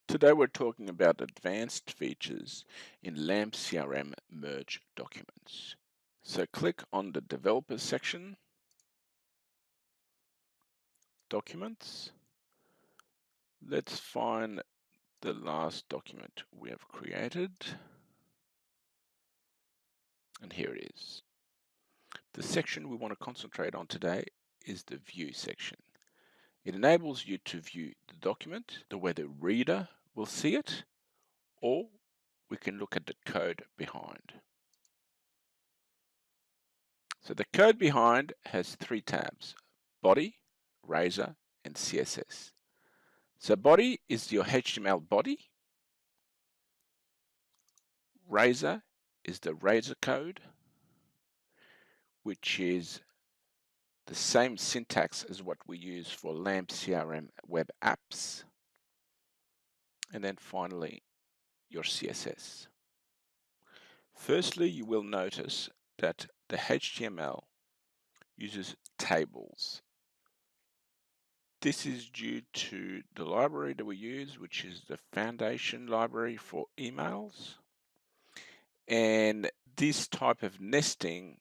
Today we're talking about advanced features in LampCRM merge documents. So click on the Developer section, Documents. Let's find the last document we have created, and here it is. The section we want to concentrate on today is the View section. It enables you to view the document the way the reader will see it, or we can look at the code behind. So the code behind has three tabs: Body, Razor, and CSS. So body is your HTML body. Razor is the Razor code, which is the same syntax as what we use for LampCRM web apps. And then finally, your CSS. Firstly, you will notice that the HTML uses tables. This is due to the library that we use, which is the foundation library for emails. And this type of nesting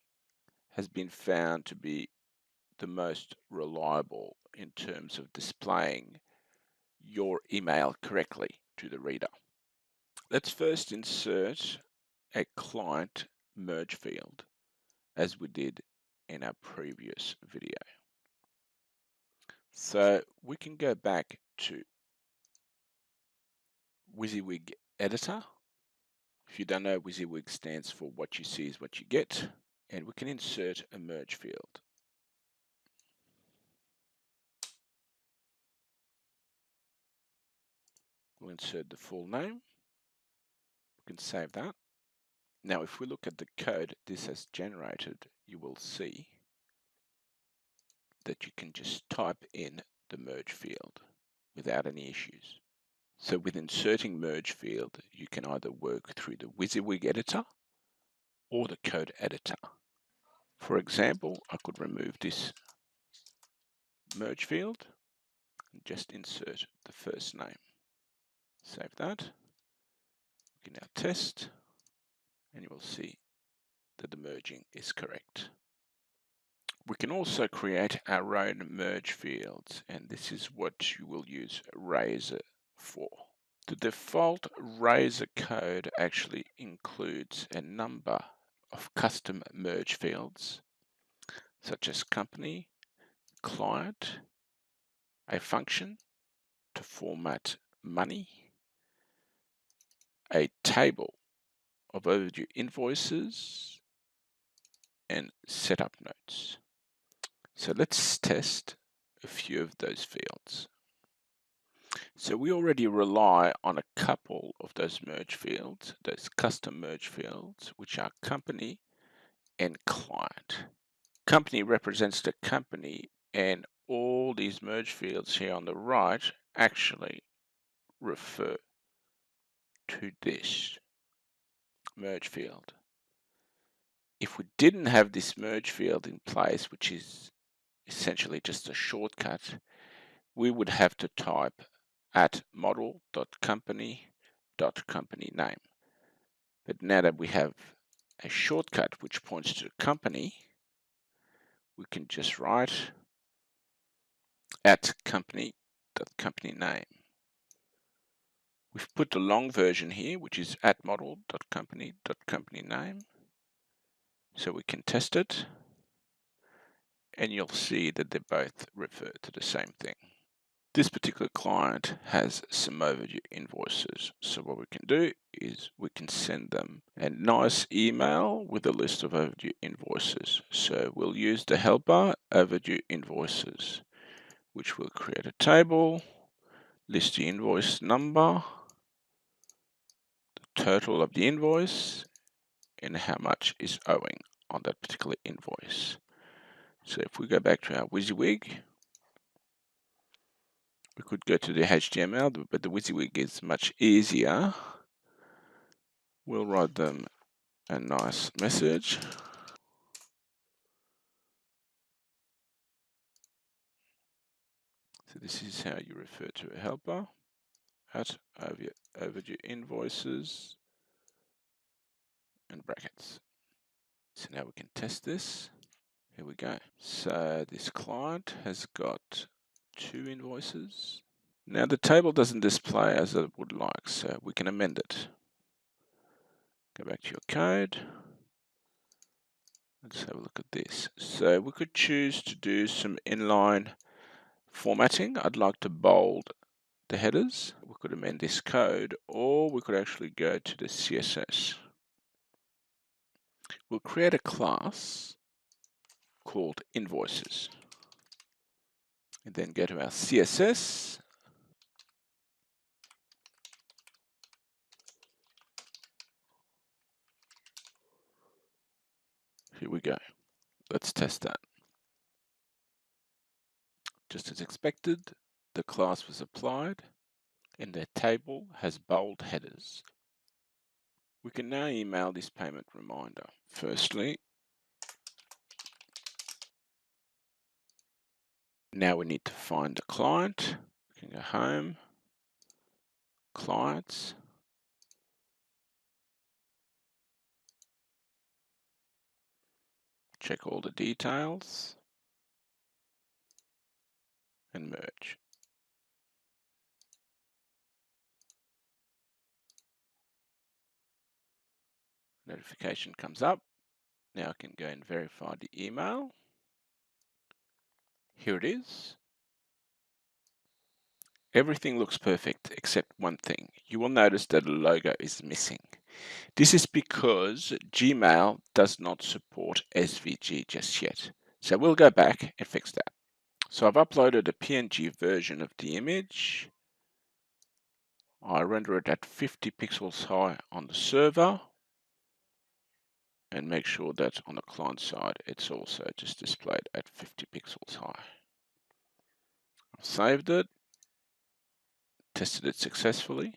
has been found to be the most reliable in terms of displaying your email correctly to the reader. Let's first insert a client merge field, as we did in our previous video. So we can go back to WYSIWYG editor. If you don't know, WYSIWYG stands for what you see is what you get, and we can insert a merge field. We'll insert the full name. We can save that. Now, if we look at the code this has generated, you will see that you can just type in the merge field without any issues. So with inserting merge field, you can either work through the WYSIWYG editor or the code editor. For example, I could remove this merge field and just insert the first name. Save that. We can now test, and you will see that the merging is correct. We can also create our own merge fields, and this is what you will use Razor for. The default Razor code actually includes a number of custom merge fields, such as company, client, a function to format money, a table of overdue invoices, and setup notes. So let's test a few of those fields. So we already rely on a couple of those merge fields, those custom merge fields, which are company and client. Company represents the company, and all these merge fields here on the right actually refer to this merge field. If we didn't have this merge field in place, which is essentially just a shortcut, we would have to type at model.company.company name. But now that we have a shortcut which points to the company, we can just write at company.company name. We've put the long version here, which is at model.company.company name. So we can test it, and you'll see that they both refer to the same thing. This particular client has some overdue invoices. So what we can do is we can send them a nice email with a list of overdue invoices. So we'll use the helper overdue invoices, which will create a table, list the invoice number, the total of the invoice, and how much is owing on that particular invoice. So if we go back to our WYSIWYG, we could go to the HTML, but the WYSIWYG is much easier. We'll write them a nice message. So this is how you refer to a helper, at Overdue Invoices and brackets. So now we can test this. Here we go. So this client has got 2 invoices. Now the table doesn't display as I would like, so we can amend it. Go back to your code. Let's have a look at this. So we could choose to do some inline formatting. I'd like to bold the headers. We could amend this code, or we could actually go to the CSS. We'll create a class called Invoices, and then go to our CSS. Here we go. Let's test that. Just as expected, the class was applied, and the table has bold headers. We can now email this payment reminder. Firstly, now we need to find the client. We can go home, clients, check all the details, and merge. Notification comes up. Now I can go and verify the email. Here it is. Everything looks perfect except one thing. You will notice that a logo is missing. This is because Gmail does not support SVG just yet. So we'll go back and fix that. So I've uploaded a PNG version of the image. I render it at 50 pixels high on the server, and make sure that on the client side it's also just displayed at 50 pixels high. I've saved it, tested it successfully.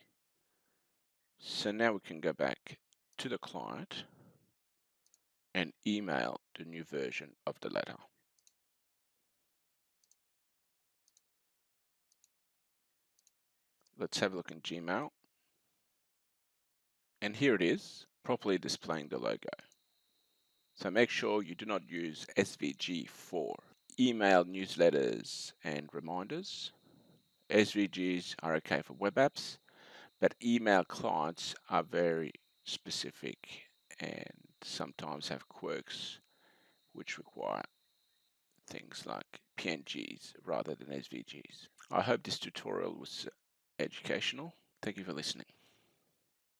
So now we can go back to the client and email the new version of the letter. Let's have a look in Gmail. And here it is, properly displaying the logo. So make sure you do not use SVG for email newsletters and reminders. SVGs are okay for web apps, but email clients are very specific and sometimes have quirks which require things like PNGs rather than SVGs. I hope this tutorial was educational. Thank you for listening.